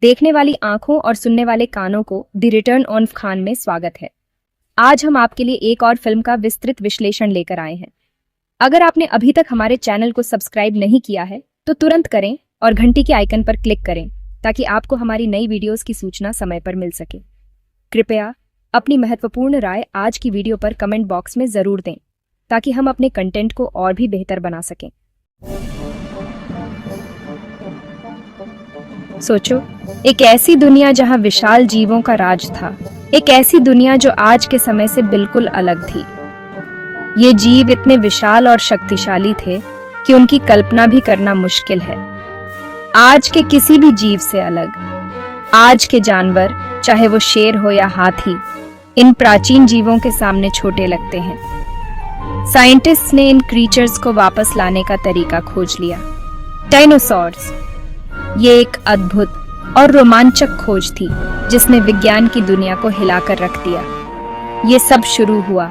देखने वाली आंखों और सुनने वाले कानों को द रिटर्न ऑफ खान में स्वागत है। आज हम आपके लिए एक और फिल्म का विस्तृत विश्लेषण लेकर आए हैं। अगर आपने अभी तक हमारे चैनल को सब्सक्राइब नहीं किया है तो तुरंत करें और घंटी के आइकन पर क्लिक करें ताकि आपको हमारी नई वीडियोस की सूचना समय पर मिल सके। कृपया अपनी महत्वपूर्ण राय आज की वीडियो पर कमेंट बॉक्स में जरूर दें ताकि हम अपने कंटेंट को और भी बेहतर बना सकें। सोचो, एक ऐसी दुनिया जहां विशाल जीवों का राज था, एक ऐसी दुनिया जो आज के समय से बिल्कुल अलग थी। ये जीव इतने विशाल और शक्तिशाली थे कि उनकी कल्पना भी करना मुश्किल है। आज के किसी भी जीव से अलग। आज के जानवर, चाहे वो शेर हो या हाथी, इन प्राचीन जीवों के सामने छोटे लगते हैं। साइंटिस्ट्स ने इन क्रीचर्स को वापस लाने का तरीका खोज लिया। डायनासोर्स, ये एक अद्भुत और रोमांचक खोज थी जिसने विज्ञान की दुनिया को हिलाकर रख दिया। ये सब शुरू हुआ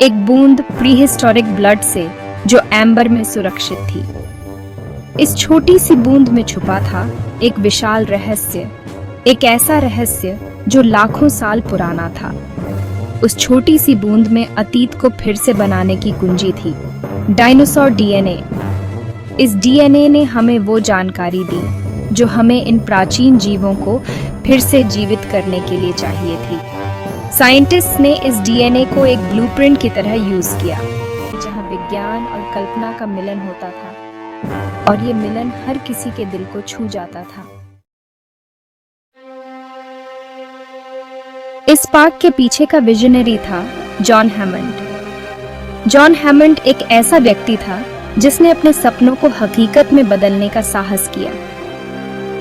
एक बूंद प्रीहिस्टोरिक ब्लड से जो एम्बर में सुरक्षित थी। इस छोटी सी बूंद में छुपा था एक विशाल रहस्य, एक ऐसा रहस्य जो लाखों साल पुराना था। उस छोटी सी बूंद में अतीत को फिर से बनाने की कुंजी थी, डायनासोर डीएनए। इस डीएनए ने हमें वो जानकारी दी जो हमें इन प्राचीन जीवों को फिर से जीवित करने के लिए चाहिए थी। साइंटिस्ट ने इस डीएनए को एक ब्लूप्रिंट की तरह यूज किया, जहां विज्ञान और कल्पना का मिलन होता था और ये मिलन हर किसी के दिल को छू जाता था। इस पार्क के पीछे का विजनरी था जॉन हैमंड। जॉन हैमंड एक ऐसा व्यक्ति था जिसने अपने सपनों को हकीकत में बदलने का साहस किया।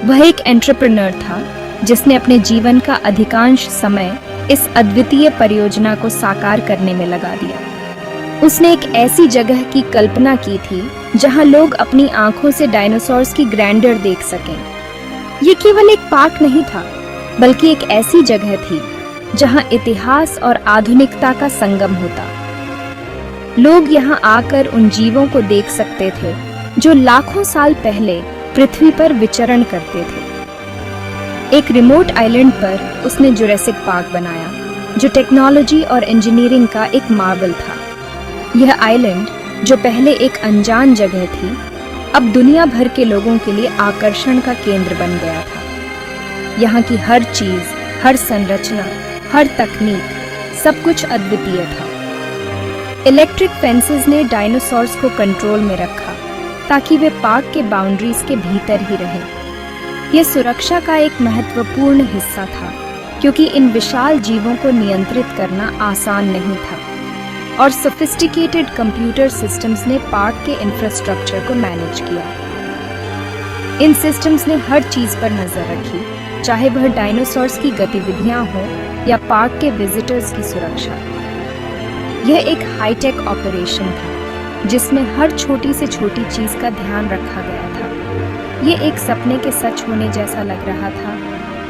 वह एक एंटरप्रेन्योर था जिसने अपने जीवन का अधिकांश समय इस अद्वितीय परियोजना को साकार करने में लगा दिया। उसने एक ऐसी जगह की कल्पना की थी जहां लोग अपनी आंखों से डायनासोर्स की ग्रैंडर देख सकें। ये केवल एक पार्क नहीं था, बल्कि एक ऐसी जगह थी जहां इतिहास और आधुनिकता का संगम होता। लोग यहां आकर उन जीवों को देख सकते थे जो लाखों साल पहले पृथ्वी पर विचरण करते थे। एक रिमोट आइलैंड पर उसने जुरासिक पार्क बनाया, जो टेक्नोलॉजी और इंजीनियरिंग का एक मार्वल था। यह आइलैंड, जो पहले एक अनजान जगह थी, अब दुनिया भर के लोगों के लिए आकर्षण का केंद्र बन गया था। यहाँ की हर चीज, हर संरचना, हर तकनीक, सब कुछ अद्वितीय था। इलेक्ट्रिक फेंसेस ने डायनासोर्स को कंट्रोल में रखा ताकि वे पार्क के बाउंड्रीज के भीतर ही रहें। यह सुरक्षा का एक महत्वपूर्ण हिस्सा था क्योंकि इन विशाल जीवों को नियंत्रित करना आसान नहीं था और सोफिस्टिकेटेड कंप्यूटर सिस्टम्स ने पार्क के इंफ्रास्ट्रक्चर को मैनेज किया। इन सिस्टम्स ने हर चीज पर नजर रखी, चाहे वह डायनासोर्स की गतिविधियां हों या पार्क के विजिटर्स की सुरक्षा। यह एक हाईटेक ऑपरेशन था जिसमें हर छोटी से छोटी चीज का ध्यान रखा गया था। ये एक सपने के सच होने जैसा लग रहा था,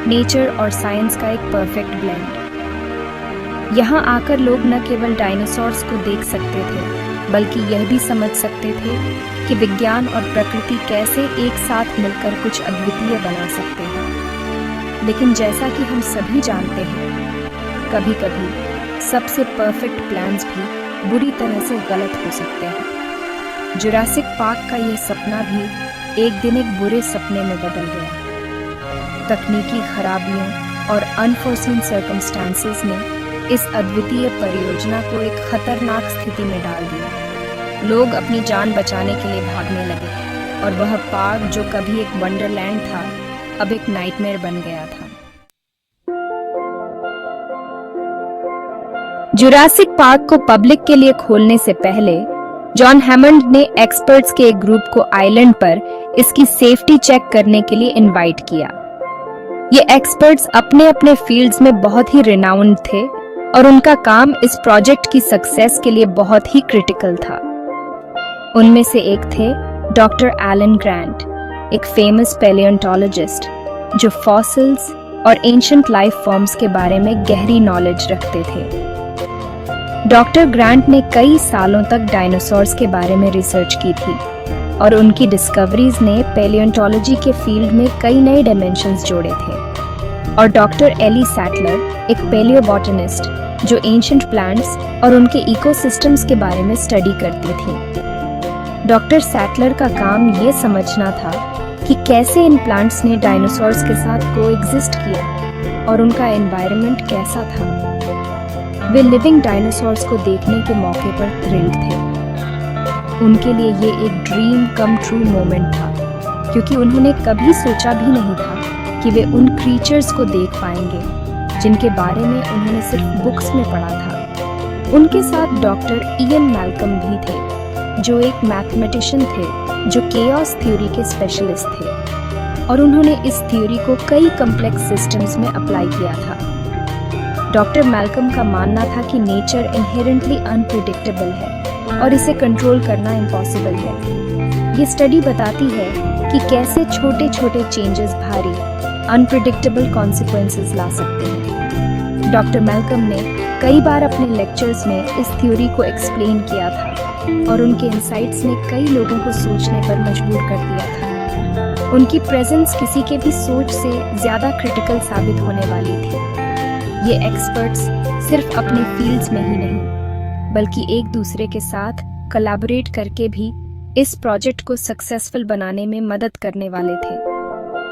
नेचर और साइंस का एक परफेक्ट ब्लेंड। यहाँ आकर लोग न केवल डायनासोर्स को देख सकते थे, बल्कि यह भी समझ सकते थे कि विज्ञान और प्रकृति कैसे एक साथ मिलकर कुछ अद्वितीय बना सकते हैं। लेकिन जैसा कि हम सभी जानते हैं, कभी-कभी सबसे परफेक्ट प्लान्स भी बुरी तरह से गलत हो सकते हैं। जुरासिक पार्क का यह सपना भी एक दिन एक बुरे सपने में बदल गया। तकनीकी खराबियों और अनफोर्सीन सर्कमस्टांसेस ने इस अद्वितीय परियोजना को एक खतरनाक स्थिति में डाल दिया। लोग अपनी जान बचाने के लिए भागने लगे और वह पार्क जो कभी एक वंडरलैंड था, अब एक नाइटमेयर बन गया था। जुरासिक पार्क को पब्लिक के लिए खोलने से पहले जॉन हैमंड ने एक्सपर्ट्स के एक ग्रुप को आइलैंड पर इसकी सेफ्टी चेक करने के लिए इनवाइट किया। ये एक्सपर्ट्स अपने अपने फील्ड्स में बहुत ही रिनाउंड थे और उनका काम इस प्रोजेक्ट की सक्सेस के लिए बहुत ही क्रिटिकल था। उनमें से एक थे डॉक्टर एलन ग्रांट, एक फेमस पैलियोंटोलॉजिस्ट जो फॉसिल्स और एंशिएंट लाइफ फॉर्म्स के बारे में गहरी नॉलेज रखते थे। डॉक्टर ग्रांट ने कई सालों तक डायनासोर्स के बारे में रिसर्च की थी और उनकी डिस्कवरीज ने पैलियोंटोलॉजी के फील्ड में कई नए डायमेंशंस जोड़े थे। और डॉक्टर एली सैटलर एक पैलियोबॉटनिस्ट जो एंशिएंट प्लांट्स और उनके इकोसिस्टम्स के बारे में स्टडी करती थी। डॉक्टर सैटलर का काम ये समझना था कि कैसे इन प्लांट्स ने डायनासोर्स के साथ कोएग्जिस्ट किया और उनका एनवायरनमेंट कैसा था। वे लिविंग डायनासोर्स को देखने के मौके पर थ्रिल्ड थे। उनके लिए ये एक ड्रीम कम ट्रू मोमेंट था, क्योंकि उन्होंने कभी सोचा भी नहीं था कि वे उन क्रीचर्स को देख पाएंगे जिनके बारे में उन्होंने सिर्फ बुक्स में पढ़ा था। उनके साथ डॉक्टर इयन मैल्कम भी थे, जो एक मैथमेटिशियन थे जो केओस थ्योरी के स्पेशलिस्ट थे, और उन्होंने इस थ्योरी को कई कॉम्प्लेक्स सिस्टम्स में अप्लाई किया था। डॉक्टर मैल्कम का मानना था कि नेचर इनहेरेंटली अनप्रिडिक्टेबल है और इसे कंट्रोल करना इम्पॉसिबल है। ये स्टडी बताती है कि कैसे छोटे छोटे चेंजेस भारी अनप्रिडिक्टेबल कॉन्सिक्वेंसेस ला सकते हैं। डॉक्टर मैल्कम ने कई बार अपने लेक्चर्स में इस थ्योरी को एक्सप्लेन किया था और उनके इंसाइट्स ने कई लोगों को सोचने पर मजबूर कर दिया था। उनकी प्रेजेंस किसी के भी सोच से ज्यादा क्रिटिकल साबित होने वाली थी। ये एक्सपर्ट्स सिर्फ अपने फील्ड्स में ही नहीं बल्कि एक दूसरे के साथ कोलैबोरेट करके भी इस प्रोजेक्ट को सक्सेसफुल बनाने में मदद करने वाले थे।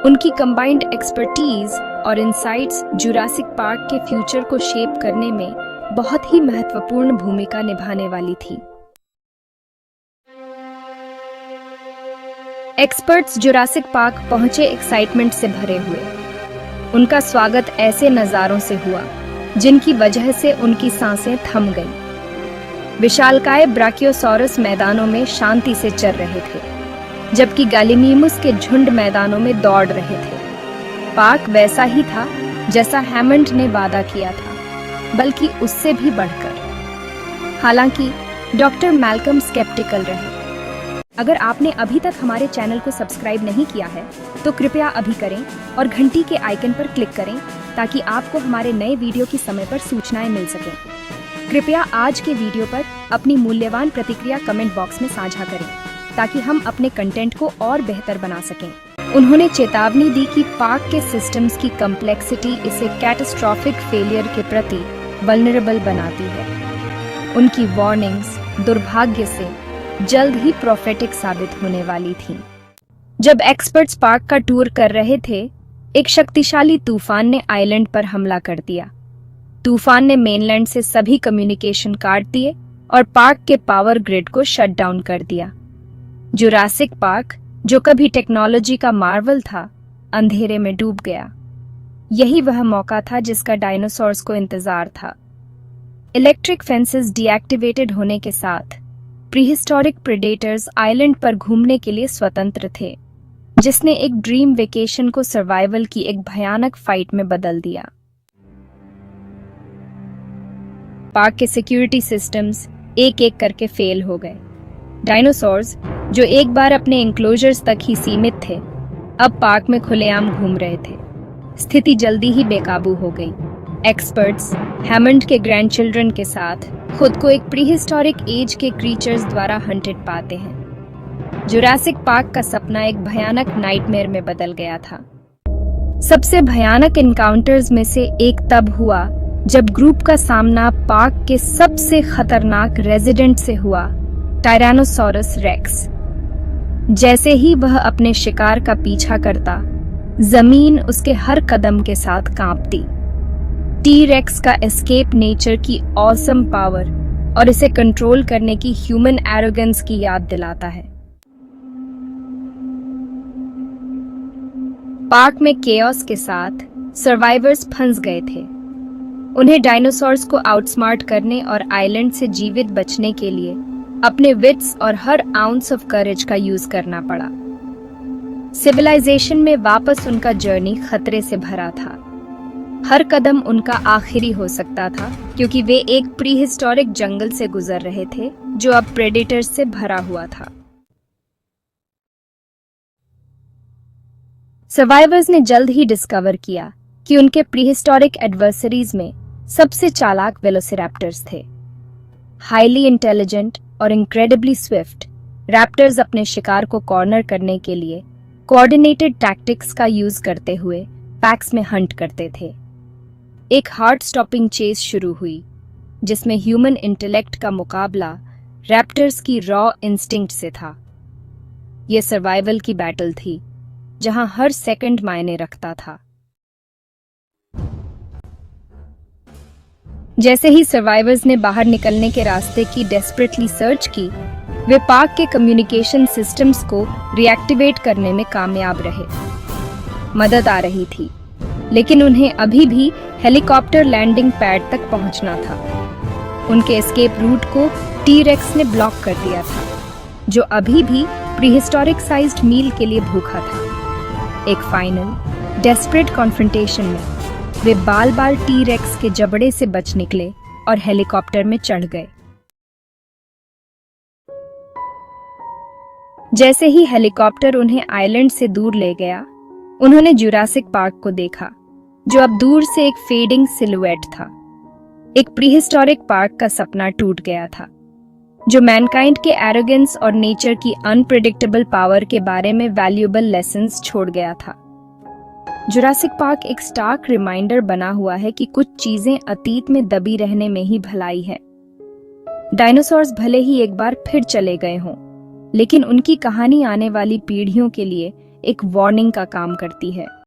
उनकी कंबाइंड एक्सपर्टीज और इनसाइट्स जुरासिक पार्क के फ्यूचर को शेप करने में बहुत ही महत्वपूर्ण भूमिका निभाने वाली थी। एक्सपर्ट्स जुरासिक पार्क पहुंचे एक्साइटमेंट से भरे हुए। उनका स्वागत ऐसे नजारों से हुआ जिनकी वजह से उनकी सांसें थम गईं। विशालकाय ब्राकियोसॉरस मैदानों में शांति से चल रहे थे, जबकि गैलीमिमुस के झुंड मैदानों में दौड़ रहे थे। पार्क वैसा ही था जैसा हैमंड ने वादा किया था, बल्कि उससे भी बढ़कर। हालांकि डॉक्टर मैल्कम स्केप्टिकल रहे। अगर आपने अभी तक हमारे चैनल को सब्सक्राइब नहीं किया है तो कृपया अभी करें और घंटी के आइकन पर क्लिक करें ताकि आपको हमारे नए वीडियो की समय पर सूचनाएं मिल सकें। कृपया आज के वीडियो पर अपनी मूल्यवान प्रतिक्रिया कमेंट बॉक्स में साझा करें ताकि हम अपने कंटेंट को और बेहतर बना सकें। उन्होंने चेतावनी दी कि पार्क के सिस्टम्स की कम्प्लेक्सिटी इसे कैटास्ट्रॉफिक फेलियर के प्रति वल्नरेबल बनाती है। उनकी वार्निंग्स दुर्भाग्य से जल्द ही प्रोफेटिक साबित होने वाली थीं। जब एक्सपर्ट्स पार्क का टूर कर रहे थे, एक शक्तिशाली तूफान ने आइलैंड पर हमला कर दिया। तूफान ने मेनलैंड से सभी कम्युनिकेशन काट दिए और पार्क के पावर ग्रिड को शट डाउन कर दिया। जुरासिक पार्क, जो कभी टेक्नोलॉजी का मार्वल था, अंधेरे में डूब गया। यही वह मौका था जिसका डायनासोर्स को इंतजार था। इलेक्ट्रिक फेंसेस डीएक्टिवेटेड होने के साथ प्रीहिस्टोरिक प्रेडेटर्स आइलैंड पर घूमने के लिए स्वतंत्र थे, जिसने एक ड्रीम वेकेशन को सर्वाइवल की एक भयानक फाइट में बदल दिया। पार्क के सिक्योरिटी सिस्टम्स एक एक करके फेल हो गए। डायनासोर्स, जो एक बार अपने इंक्लोजर्स तक ही सीमित थे, अब पार्क में खुलेआम घूम रहे थे। स्थिति जल्दी ही बेकाबू हो गई। एक्सपर्ट्स हैमंड के ग्रैंडचिल्ड्रन के साथ खुद को एक प्रीहिस्टोरिक एज के क्रीचर्स द्वारा हंटेड पाते हैं। जुरासिक पार्क का सपना एक भयानक नाइटमेयर में बदल गया था। सबसे भयानक इनकाउंटर्स में से एक तब हुआ जब ग्रुप का सामना पार्क के सबसे खतरनाक रेजिडेंट से हुआ, टायरानोसॉरस रेक्स। जैसे ही वह अपने शिकार का पीछा करता, जमीन उसके हर कदम के साथ कांपती। टी रेक्स का एस्केप नेचर की ऑसम पावर और इसे कंट्रोल करने की ह्यूमन एरोगेंस की याद दिलाता है। पार्क में केओस के साथ सर्वाइवर्स फंस गए थे। उन्हें डायनासोर्स को आउटस्मार्ट करने और आइलैंड से जीवित बचने के लिए अपने विट्स और हर आउंस ऑफ करेज का यूज करना पड़ा। सिविलाइजेशन में वापस उनका जर्नी खतरे से भरा था। हर कदम उनका आखिरी हो सकता था, क्योंकि वे एक प्रीहिस्टोरिक जंगल से गुजर रहे थे जो अब प्रेडेटर्स से भरा हुआ था। सर्वाइवर्स ने जल्द ही डिस्कवर किया कि उनके प्रीहिस्टोरिक एडवर्सरीज में सबसे चालाक वेलोसिरैप्टर्स थे। हाईली इंटेलिजेंट और इनक्रेडिबली स्विफ्ट, रैप्टर्स अपने शिकार को कॉर्नर करने के लिए कोऑर्डिनेटेड टैक्टिक्स का यूज करते हुए पैक्स में हंट करते थे। एक हार्ट स्टॉपिंग चेस शुरू हुई जिसमें ह्यूमन इंटेलेक्ट का मुकाबला रैप्टर्स की रॉ इंस्टिंक्ट से था। यह सर्वाइवल की बैटल थी जहां हर सेकंड मायने रखता था। जैसे ही सर्वाइवर्स ने बाहर निकलने के रास्ते की डेस्परेटली सर्च की, वे पार्क के कम्युनिकेशन सिस्टम्स को रिएक्टिवेट करने में कामयाब रहे। मदद आ रही थी, लेकिन उन्हें अभी भी हेलीकॉप्टर लैंडिंग पैड तक पहुंचना था। उनके एस्केप रूट को टी-रेक्स ने ब्लॉक कर दिया था, जो अभी भी प्रीहिस्टोरिक साइज्ड मील के लिए भूखा था। एक फाइनल डेस्परेट कॉन्फ्रंटेशन में वे बाल-बाल टी-रेक्स के जबड़े से बच निकले और हेलीकॉप्टर में चढ़ गए। जैसे ही हेलीकॉप्टर उन्हें आइलैंड से दूर ले गया, उन्होंने जुरासिक पार्क को देखा, जो अब दूर से एक फेडिंग सिलुएट था। एक प्रीहिस्टोरिक पार्क का सपना टूट गया था, जो मैनकाइंड के एरोगेंस और नेचर की अनप्रेडिक्टेबल पावर के बारे में वैल्यूएबल लेसन्स छोड़ गया था। जुरासिक पार्क एक स्टार्क रिमाइंडर बना हुआ है कि कुछ चीजें अतीत में दबी रहने में ही भलाई है। डायनासोर्स भले ही एक बार फिर चले गए हों, लेकिन उनकी कहानी आने वाली पीढ़ियों के लिए एक वार्निंग का काम करती है।